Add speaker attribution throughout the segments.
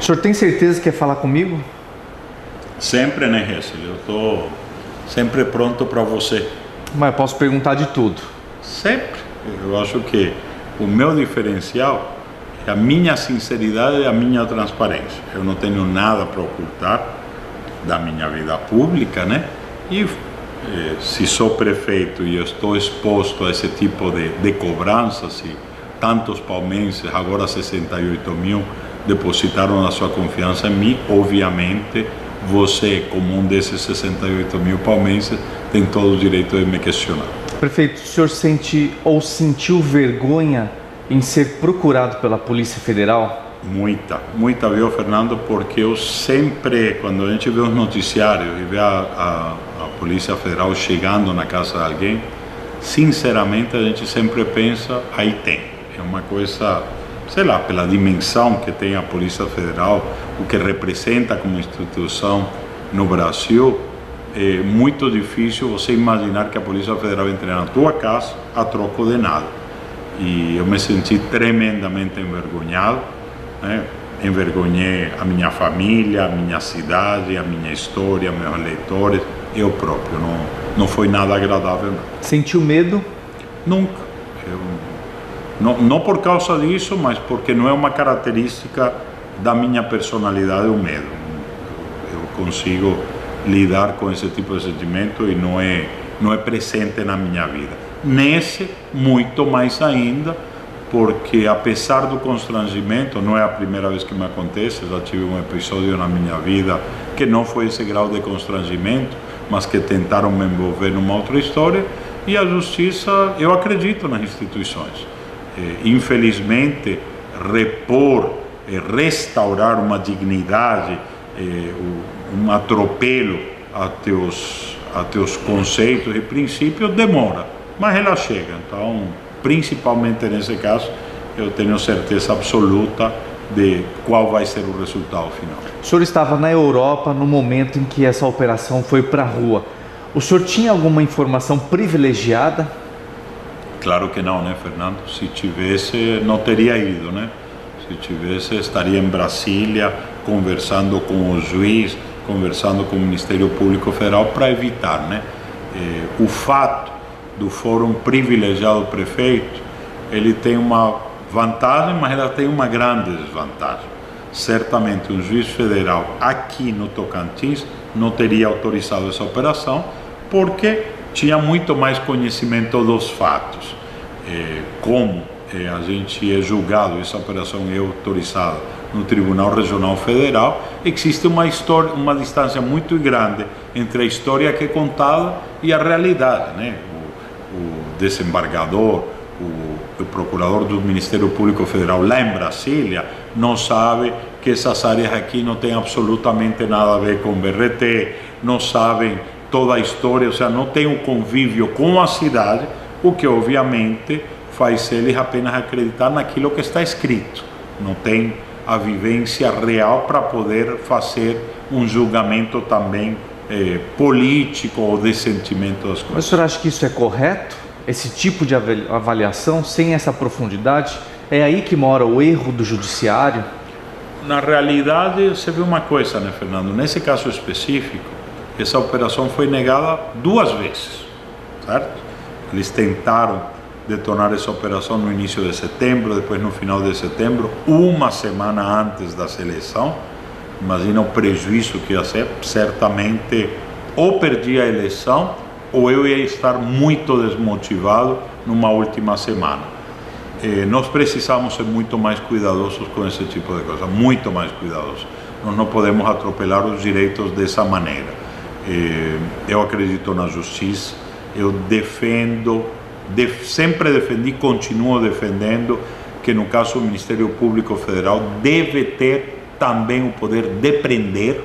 Speaker 1: O senhor tem certeza que quer falar comigo?
Speaker 2: Sempre, né, Hessel? Eu estou sempre pronto para você.
Speaker 1: Mas eu posso perguntar de tudo.
Speaker 2: Sempre. Eu acho que o meu diferencial é a minha sinceridade e a minha transparência. Eu não tenho nada para ocultar da minha vida pública, né? E se sou prefeito e estou exposto a esse tipo de cobranças, e tantos palmenses, agora 68 mil, depositaram a sua confiança em mim, obviamente você, como um desses 68 mil palmenses, tem todo o direito de me questionar.
Speaker 1: Prefeito, o senhor sente ou sentiu vergonha em ser procurado pela Polícia Federal?
Speaker 2: Muita, viu, Fernando? Porque eu sempre, quando a gente vê os noticiários e vê a Polícia Federal chegando na casa de alguém, sinceramente a gente sempre pensa, aí tem. É uma coisa, sei lá, pela dimensão que tem a Polícia Federal, o que representa como instituição no Brasil, é muito difícil você imaginar que a Polícia Federal entre na tua casa a troco de nada. E eu me senti tremendamente envergonhado, né? Envergonhei a minha família, a minha cidade, a minha história, meus eleitores, eu próprio. Não foi nada agradável, não.
Speaker 1: Sentiu medo?
Speaker 2: Nunca. Não por causa disso, mas porque não é uma característica da minha personalidade o medo. Eu consigo lidar com esse tipo de sentimento e não é presente na minha vida. Nesse, muito mais ainda, porque apesar do constrangimento, não é a primeira vez que me acontece, já tive um episódio na minha vida que não foi esse grau de constrangimento, mas que tentaram me envolver numa outra história, e a justiça, eu acredito nas instituições. Infelizmente, repor, restaurar uma dignidade, um atropelo a teus conceitos e princípios demora, mas ela chega. Então, principalmente nesse caso, eu tenho certeza absoluta de qual vai ser o resultado final.
Speaker 1: O senhor estava na Europa no momento em que essa operação foi para a rua. O senhor tinha alguma informação privilegiada?
Speaker 2: Claro que não, né, Fernando? Se tivesse, não teria ido, né? Se tivesse, estaria em Brasília conversando com o juiz, conversando com o Ministério Público Federal para evitar, né? O fato do fórum privilegiado prefeito, ele tem uma vantagem, mas ela tem uma grande desvantagem. Certamente um juiz federal aqui no Tocantins não teria autorizado essa operação, porque tinha muito mais conhecimento dos fatos. Como a gente é julgado, essa operação é autorizada no Tribunal Regional Federal, existe uma distância muito grande entre a história que é contada e a realidade, né? O desembargador, o procurador do Ministério Público Federal lá em Brasília não sabe que essas áreas aqui não têm absolutamente nada a ver com BRT, não sabem toda a história, ou seja, não tem um convívio com a cidade, o que obviamente faz eles apenas acreditar naquilo que está escrito, não tem a vivência real para poder fazer um julgamento também político ou de sentimento das coisas.
Speaker 1: Mas o senhor acha que isso é correto? Esse tipo de avaliação, sem essa profundidade? É aí que mora o erro do judiciário?
Speaker 2: Na realidade, você vê uma coisa, né, Fernando? Nesse caso específico, essa operação foi negada 2 vezes, certo? Eles tentaram detonar essa operação no início de setembro, depois no final de setembro, uma semana antes da eleição. Imagina o prejuízo que ia ser. Certamente, ou perdi a eleição, ou eu ia estar muito desmotivado numa última semana. Nós precisamos ser muito mais cuidadosos com esse tipo de coisa, muito mais cuidadosos. Nós não podemos atropelar os direitos dessa maneira. Eu acredito na justiça, eu sempre defendi, continuo defendendo que no caso do Ministério Público Federal deve ter também o poder de prender.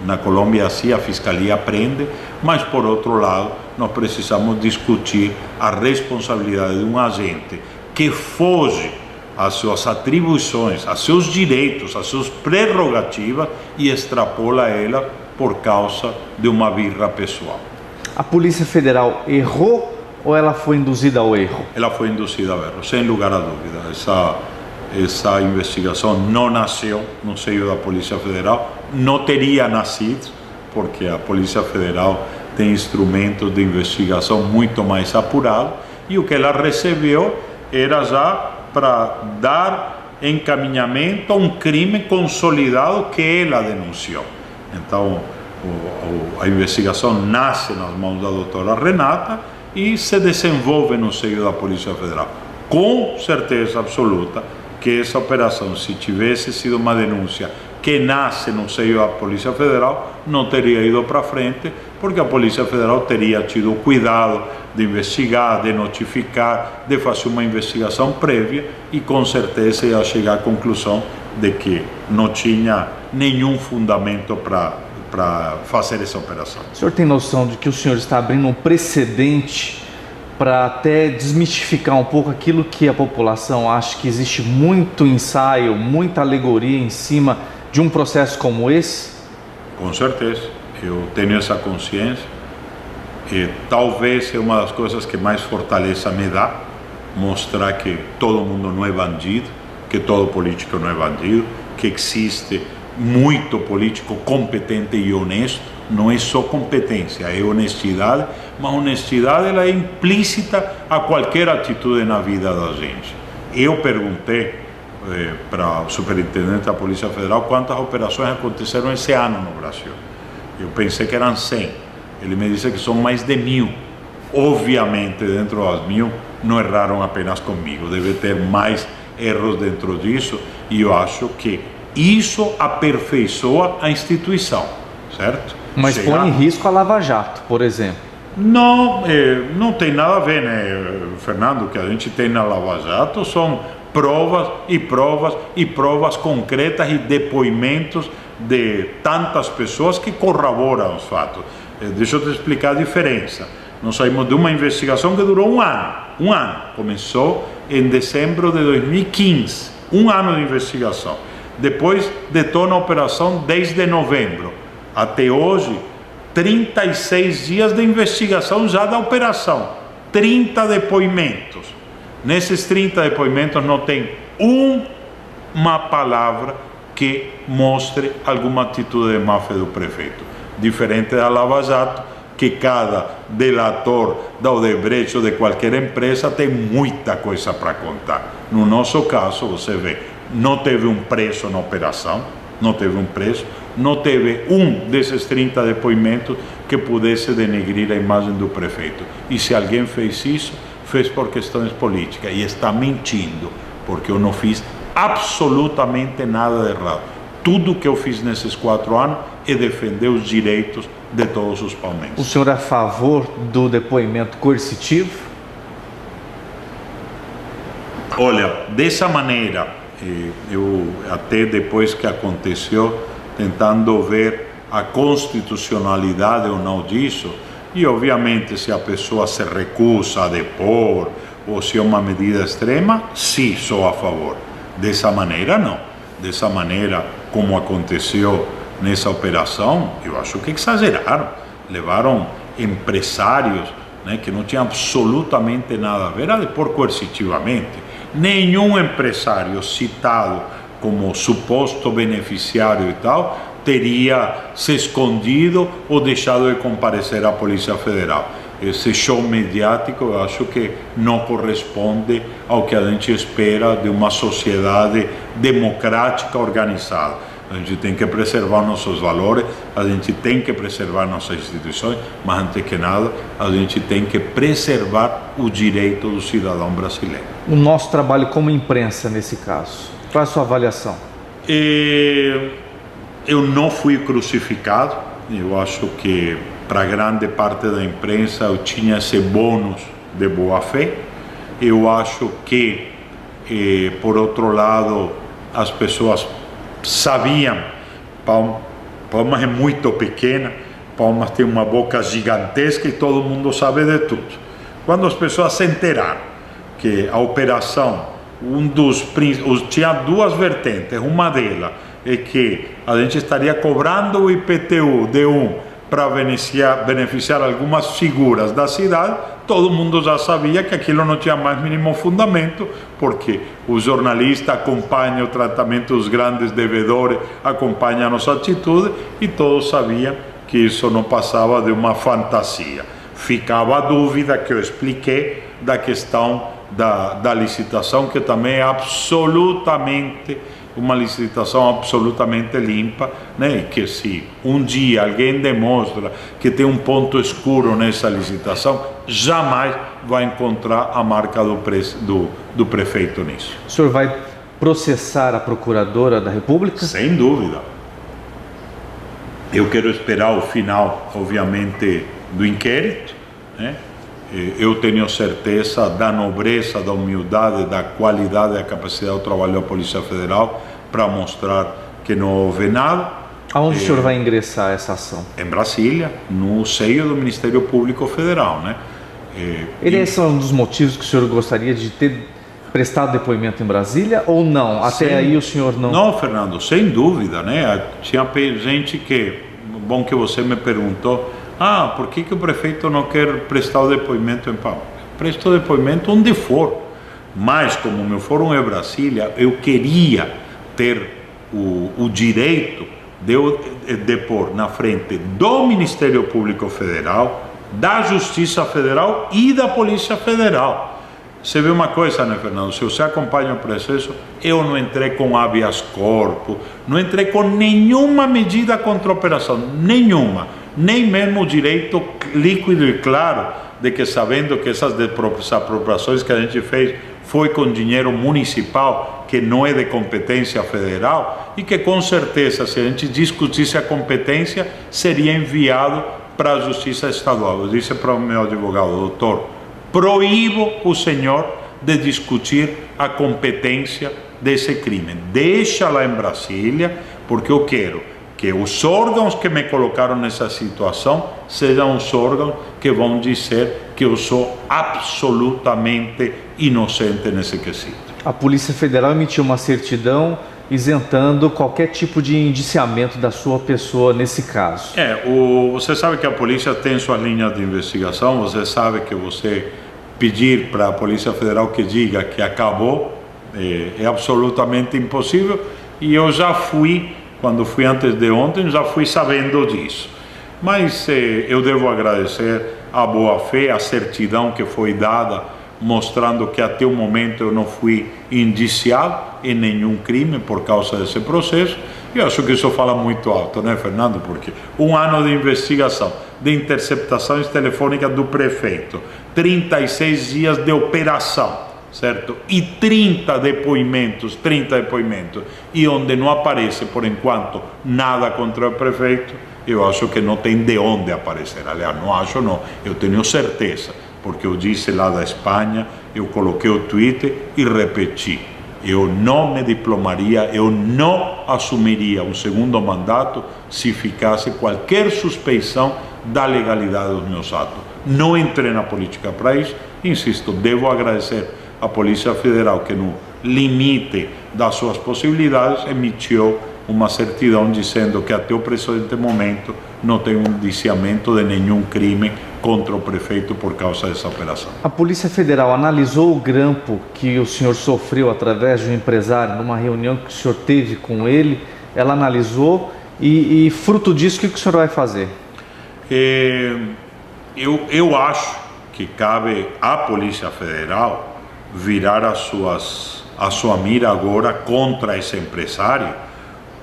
Speaker 2: Na Colômbia assim a Fiscalia prende, mas por outro lado nós precisamos discutir a responsabilidade de um agente que foge às suas atribuições, aos seus direitos, às suas prerrogativas e extrapola ela por causa de uma birra pessoal.
Speaker 1: A Polícia Federal errou ou ela foi induzida ao erro?
Speaker 2: Ela foi induzida ao erro, sem lugar a dúvida. essa investigação não nasceu no seio da Polícia Federal, não teria nascido, porque a Polícia Federal tem instrumentos de investigação muito mais apurados, e o que ela recebeu era já para dar encaminhamento a um crime consolidado que ela denunciou. Então, a investigação nasce nas mãos da doutora Renata e se desenvolve no seio da Polícia Federal. Com certeza absoluta que essa operação, se tivesse sido uma denúncia que nasce no seio da Polícia Federal, não teria ido para frente, porque a Polícia Federal teria tido cuidado de investigar, de notificar, de fazer uma investigação prévia e com certeza ia chegar à conclusão de que não tinha nenhum fundamento para fazer essa operação.
Speaker 1: O senhor tem noção de que o senhor está abrindo um precedente para até desmistificar um pouco aquilo que a população acha, que existe muito ensaio, muita alegoria em cima de um processo como esse?
Speaker 2: Com certeza, eu tenho essa consciência e talvez é uma das coisas que mais fortaleza me dá, mostrar que todo mundo não é bandido, que todo político não é bandido, que existe muito político competente e honesto. Não é só competência, é honestidade, mas honestidade ela é implícita a qualquer atitude na vida da gente. Eu perguntei para o superintendente da Polícia Federal quantas operações aconteceram esse ano no Brasil. Eu pensei que eram 100. Ele me disse que são mais de 1000. Obviamente, dentro das 1000, não erraram apenas comigo. Deve ter mais erros dentro disso, e eu acho que isso aperfeiçoa a instituição, certo?
Speaker 1: Mas põe em risco a Lava Jato, por exemplo.
Speaker 2: Não, não tem nada a ver, né, Fernando? O que a gente tem na Lava Jato são provas e provas e provas concretas e depoimentos de tantas pessoas que corroboram os fatos. Deixa eu te explicar a diferença. Nós saímos de uma investigação que durou um ano. Começou em dezembro de 2015, um ano de investigação. Depois detona a operação desde novembro. Até hoje, 36 dias de investigação já da operação, 30 depoimentos. Nesses 30 depoimentos não tem uma palavra que mostre alguma atitude de má-fé do prefeito. Diferente da Lava Jato, que cada delator da Odebrecht ou de qualquer empresa tem muita coisa para contar. No nosso caso, você vê, não teve um preso na operação, não teve um preso, não teve um desses 30 depoimentos que pudesse denegrir a imagem do prefeito. E se alguém fez isso, fez por questões políticas e está mentindo, porque eu não fiz absolutamente nada de errado. Tudo que eu fiz nesses 4 anos é defender os direitos de todos os palmeirenses.
Speaker 1: O senhor é a favor do depoimento coercitivo?
Speaker 2: Olha, dessa maneira, eu até depois que aconteceu, tentando ver a constitucionalidade ou não disso, e obviamente se a pessoa se recusa a depor ou se é uma medida extrema, sim, sou a favor. Dessa maneira, não. Dessa maneira, como aconteceu nessa operação, eu acho que exageraram. Levaram empresários, né, que não tinham absolutamente nada a ver a depor coercitivamente. Nenhum empresário citado como suposto beneficiário e tal teria se escondido ou deixado de comparecer à Polícia Federal. Esse show mediático eu acho que não corresponde ao que a gente espera de uma sociedade democrática organizada. A gente tem que preservar nossos valores, a gente tem que preservar nossas instituições, mas antes que nada, a gente tem que preservar o direito do cidadão brasileiro.
Speaker 1: O nosso trabalho como imprensa nesse caso, qual é a sua avaliação?
Speaker 2: Eu não fui crucificado, eu acho que para grande parte da imprensa eu tinha esse bônus de boa fé. Eu acho que, por outro lado, as pessoas sabiam. Palmas é muito pequena, Palmas tem uma boca gigantesca e todo mundo sabe de tudo. Quando as pessoas se enteraram que a operação, tinha duas vertentes, uma delas é que a gente estaria cobrando o IPTU de para beneficiar algumas figuras da cidade, todo mundo já sabia que aquilo não tinha mais mínimo fundamento, porque o jornalista acompanha o tratamento dos grandes devedores, acompanha a nossa atitude, e todos sabiam que isso não passava de uma fantasia. Ficava a dúvida que eu expliquei da questão da licitação, que também é absolutamente uma licitação absolutamente limpa, né? E que se um dia alguém demonstra que tem um ponto escuro nessa licitação, jamais vai encontrar a marca do prefeito nisso.
Speaker 1: O senhor vai processar a Procuradora da República?
Speaker 2: Sem dúvida. Eu quero esperar o final, obviamente, do inquérito, né? Eu tenho certeza da nobreza, da humildade, da qualidade e da capacidade do trabalho da Polícia Federal para mostrar que não houve nada.
Speaker 1: Aonde o senhor vai ingressar essa ação?
Speaker 2: Em Brasília, no seio do Ministério Público Federal, né?
Speaker 1: Esse é um dos motivos que o senhor gostaria de ter prestado depoimento em Brasília ou não? Até aí o senhor não...
Speaker 2: Não, Fernando, sem dúvida, né? Tinha gente que... Bom que você me perguntou, por que o prefeito não quer prestar o depoimento em Palmas? Presto o depoimento onde for, mas como meu fórum é Brasília, eu queria ter o direito de depor na frente do Ministério Público Federal, da Justiça Federal e da Polícia Federal. Você vê uma coisa, né, Fernando? Se você acompanha o processo, eu não entrei com habeas corpus, não entrei com nenhuma medida contra a operação, nenhuma, nem mesmo o direito líquido e claro de que, sabendo que essas apropriações que a gente fez foi com dinheiro municipal, que não é de competência federal, e que com certeza, se a gente discutisse a competência, seria enviado para a Justiça Estadual. Eu disse para o meu advogado, doutor, proíbo o senhor de discutir a competência desse crime. Deixa lá em Brasília, porque eu quero que os órgãos que me colocaram nessa situação sejam os órgãos que vão dizer que eu sou absolutamente inocente nesse quesito.
Speaker 1: A Polícia Federal emitiu uma certidão isentando qualquer tipo de indiciamento da sua pessoa nesse caso.
Speaker 2: Você sabe que a polícia tem suas linhas de investigação, você sabe que você pedir para a Polícia Federal que diga que acabou é absolutamente impossível, e eu já fui, quando fui antes de ontem, já fui sabendo disso. Mas eu devo agradecer a boa fé, a certidão que foi dada, mostrando que até o momento eu não fui indiciado em nenhum crime por causa desse processo. E eu acho que isso fala muito alto, né, Fernando? Porque um ano de investigação, de interceptações telefônicas do prefeito, 36 dias de operação, certo? E 30 depoimentos, e onde não aparece, por enquanto, nada contra o prefeito, eu acho que não tem de onde aparecer. Aliás, não acho, não, eu tenho certeza, porque eu disse lá da Espanha, eu coloquei o Twitter e repeti, eu não me diplomaria, eu não assumiria um segundo mandato se ficasse qualquer suspeição da legalidade dos meus atos. Não entrei na política para isso, insisto, devo agradecer à Polícia Federal que, no limite das suas possibilidades, emitiu uma certidão dizendo que até o presente momento não tem um indiciamento de nenhum crime contra o prefeito por causa dessa operação.
Speaker 1: A Polícia Federal analisou o grampo que o senhor sofreu através de um empresário numa reunião que o senhor teve com ele? Ela analisou e fruto disso, o que o senhor vai fazer?
Speaker 2: Eu acho que cabe à Polícia Federal virar a sua mira agora contra esse empresário,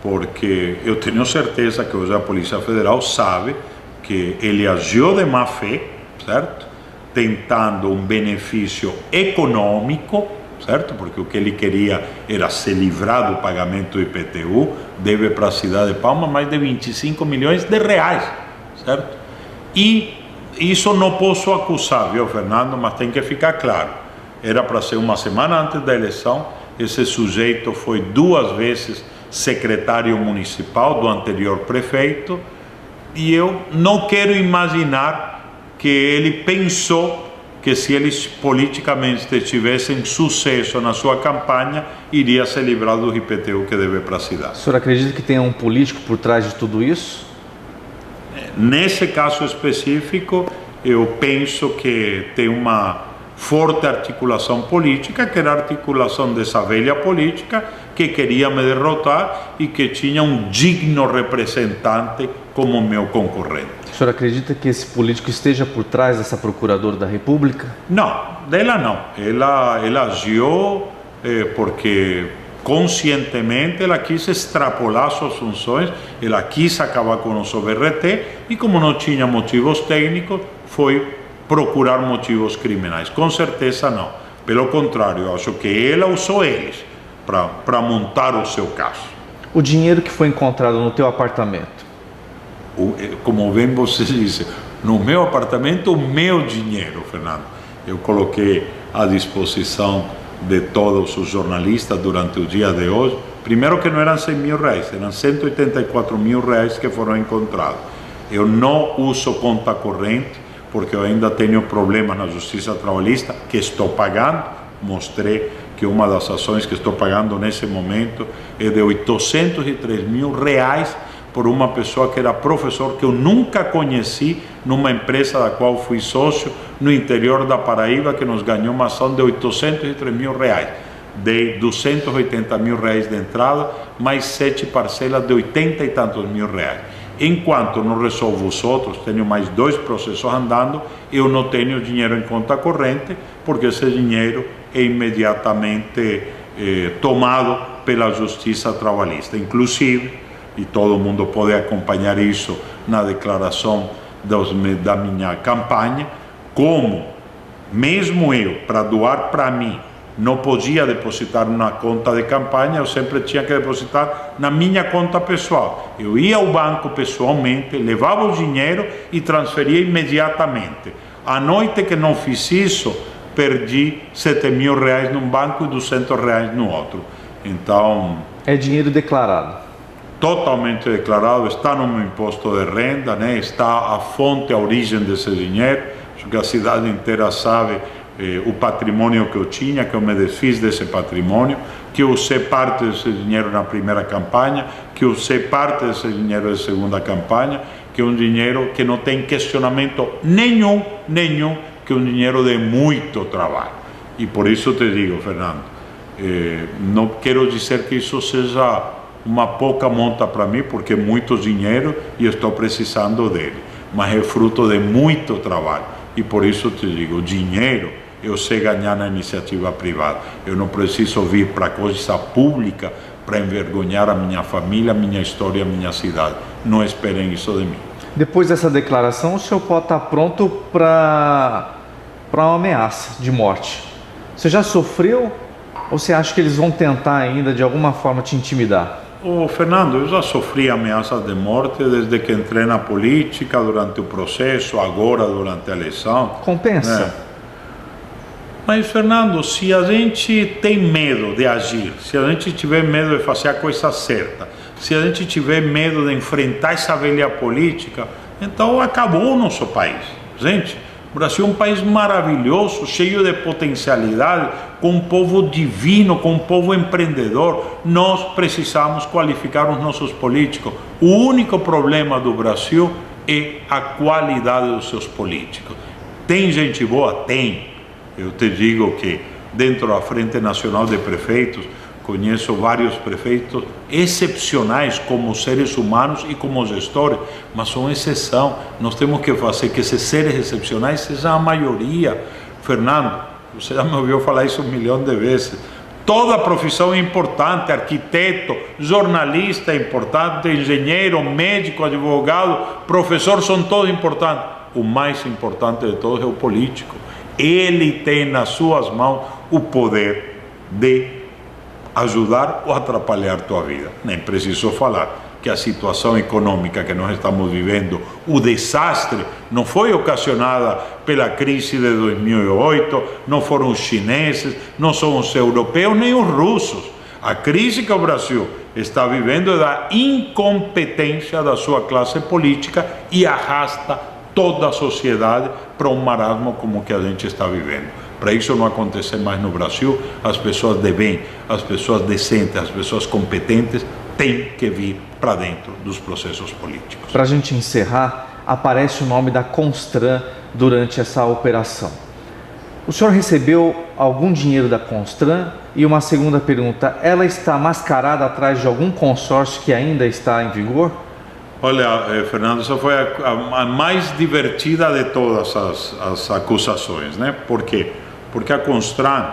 Speaker 2: porque eu tenho certeza que hoje a Polícia Federal sabe que ele agiu de má fé, certo? Tentando um benefício econômico, certo? Porque o que ele queria era se livrar do pagamento do IPTU, deve para a cidade de Palmas mais de 25 milhões de reais, certo? E isso não posso acusar, viu, Fernando? Mas tem que ficar claro. Era para ser uma semana antes da eleição, esse sujeito foi 2 vezes secretário municipal do anterior prefeito, e eu não quero imaginar que ele pensou que, se eles politicamente tivessem sucesso na sua campanha, iria se livrar do IPTU que deve para a cidade.
Speaker 1: O senhor acredita que tem um político por trás de tudo isso?
Speaker 2: Nesse caso específico, eu penso que tem uma forte articulação política, que era a articulação dessa velha política que queria me derrotar e que tinha um digno representante como meu concorrente.
Speaker 1: O senhor acredita que esse político esteja por trás dessa procuradora da República?
Speaker 2: Não, dela não. Ela agiu porque conscientemente ela quis extrapolar suas funções, ela quis acabar com o nosso BRT e como não tinha motivos técnicos, foi procurar motivos criminais. Com certeza não. Pelo contrário, eu acho que ela usou eles para montar o seu caso.
Speaker 1: O dinheiro que foi encontrado no teu apartamento?
Speaker 2: Como bem você disse, no meu apartamento, o meu dinheiro, Fernando. Eu coloquei à disposição de todos os jornalistas durante o dia de hoje. Primeiro que não eram 100 mil reais, eram 184 mil reais que foram encontrados. Eu não uso conta corrente, porque eu ainda tenho problemas na Justiça Trabalhista, que estou pagando. Mostrei que uma das ações que estou pagando nesse momento é de 803 mil reais por uma pessoa que era professor, que eu nunca conheci, numa empresa da qual fui sócio, no interior da Paraíba, que nos ganhou uma ação de 803 mil reais, de 280 mil reais de entrada, mais 7 parcelas de 80 e tantos mil reais. Enquanto não resolvo os outros, tenho mais 2 processos andando, eu não tenho dinheiro em conta corrente, porque esse dinheiro é imediatamente tomado pela Justiça Trabalhista. Inclusive, e todo mundo pode acompanhar isso na declaração da minha campanha, como mesmo eu, para doar para mim, não podia depositar na conta de campanha, eu sempre tinha que depositar na minha conta pessoal. Eu ia ao banco pessoalmente, levava o dinheiro e transferia imediatamente. À noite que não fiz isso, perdi 7 mil reais num banco e 200 reais no outro. Então...
Speaker 1: É dinheiro declarado?
Speaker 2: Totalmente declarado, está no meu imposto de renda, né? Está a fonte, a origem desse dinheiro. Acho que a cidade inteira sabe o patrimônio que eu tinha, que eu me desfiz desse patrimônio, que eu usei parte desse dinheiro na primeira campanha, que eu usei parte desse dinheiro na segunda campanha, que é um dinheiro que não tem questionamento nenhum, que é um dinheiro de muito trabalho. E por isso te digo, Fernando, não quero dizer que isso seja uma pouca monta para mim, porque é muito dinheiro e estou precisando dele, mas é fruto de muito trabalho. E por isso te digo, dinheiro eu sei ganhar na iniciativa privada. Eu não preciso vir para a coisa pública para envergonhar a minha família, a minha história, a minha cidade. Não esperem isso de mim.
Speaker 1: Depois dessa declaração, o senhor pode estar pronto para uma ameaça de morte. Você já sofreu ou você acha que eles vão tentar ainda de alguma forma te intimidar?
Speaker 2: Fernando, eu já sofri ameaças de morte desde que entrei na política, durante o processo, agora durante a eleição.
Speaker 1: Compensa?
Speaker 2: Né? Mas, Fernando, se a gente tem medo de agir, se a gente tiver medo de fazer a coisa certa, se a gente tiver medo de enfrentar essa velha política, então acabou o nosso país. Gente, o Brasil é um país maravilhoso, cheio de potencialidade, com um povo divino, com um povo empreendedor. Nós precisamos qualificar os nossos políticos. O único problema do Brasil é a qualidade dos seus políticos. Tem gente boa? Tem. Eu te digo que dentro da Frente Nacional de Prefeitos, conheço vários prefeitos excepcionais como seres humanos e como gestores, mas são exceção. Nós temos que fazer que esses seres excepcionais sejam a maioria. Fernando, você já me ouviu falar isso 1 milhão de vezes. Toda profissão é importante, arquiteto, jornalista é importante, engenheiro, médico, advogado, professor, são todos importantes. O mais importante de todos é o político. Ele tem nas suas mãos o poder de ajudar ou atrapalhar a tua vida. Nem preciso falar que a situação econômica que nós estamos vivendo, o desastre, não foi ocasionada pela crise de 2008, não foram os chineses, não são os europeus nem os russos. A crise que o Brasil está vivendo é da incompetência da sua classe política e arrasta toda a sociedade para um marasmo como o que a gente está vivendo. Para isso não acontecer mais no Brasil, as pessoas de bem, as pessoas decentes, as pessoas competentes têm que vir para dentro dos processos políticos.
Speaker 1: Para a gente encerrar, aparece o nome da Constran durante essa operação. O senhor recebeu algum dinheiro da Constran? E uma segunda pergunta, ela está mascarada atrás de algum consórcio que ainda está em vigor?
Speaker 2: Olha, Fernando, essa foi a mais divertida de todas as acusações, né? Por quê? Porque a Constran,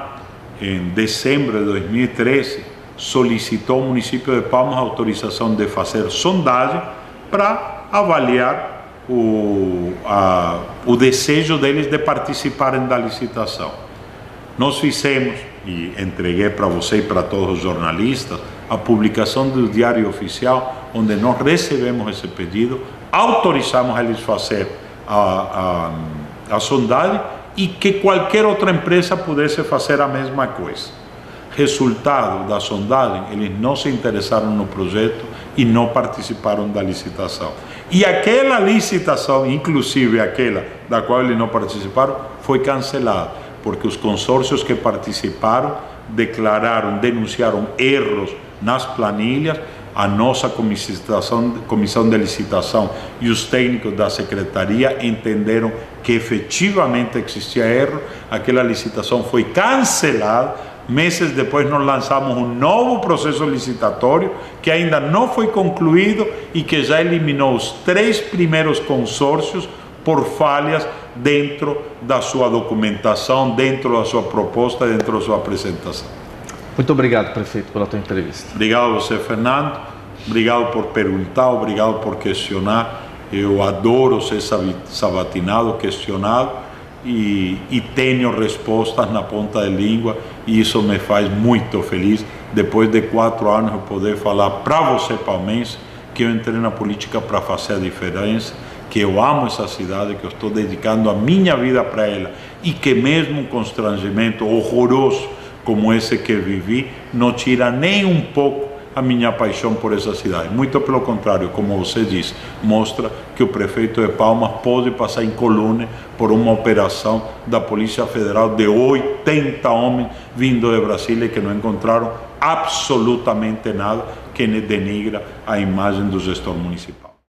Speaker 2: em dezembro de 2013, solicitou ao município de Palmas a autorização de fazer sondagem para avaliar o desejo deles de participarem da licitação. Nós fizemos, e entreguei para você e para todos os jornalistas, a publicação do Diário Oficial, onde nós recebemos esse pedido, autorizamos eles a fazer a sondagem e que qualquer outra empresa pudesse fazer a mesma coisa. Resultado da sondagem, eles não se interessaram no projeto e não participaram da licitação. E aquela licitação, inclusive aquela da qual eles não participaram, foi cancelada, porque os consórcios que participaram denunciaram erros nas planilhas. A nossa comissão de licitação e os técnicos da secretaria entenderam que efetivamente existia erro. Aquela licitação foi cancelada. Meses depois nós lançamos um novo processo licitatório que ainda não foi concluído e que já eliminou os 3 primeiros consórcios por falhas dentro da sua documentação, dentro da sua proposta, dentro da sua apresentação. Muito obrigado, prefeito, pela tua entrevista. Obrigado a você, Fernando. Obrigado por perguntar, obrigado por questionar. Eu adoro ser sabatinado, questionado e tenho respostas na ponta da língua e isso me faz muito feliz. Depois de 4 anos eu poder falar para você, palmense, que eu entrei na política para fazer a diferença, que eu amo essa cidade, que eu estou dedicando a minha vida para ela e que mesmo um constrangimento horroroso como esse que vivi, não tira nem um pouco a minha paixão por essa cidade. Muito pelo contrário, como você disse, mostra que o prefeito de Palmas pode passar incólume por uma operação da Polícia Federal de 80 homens vindo de Brasília que não encontraram absolutamente nada que denigra a imagem do gestor municipal.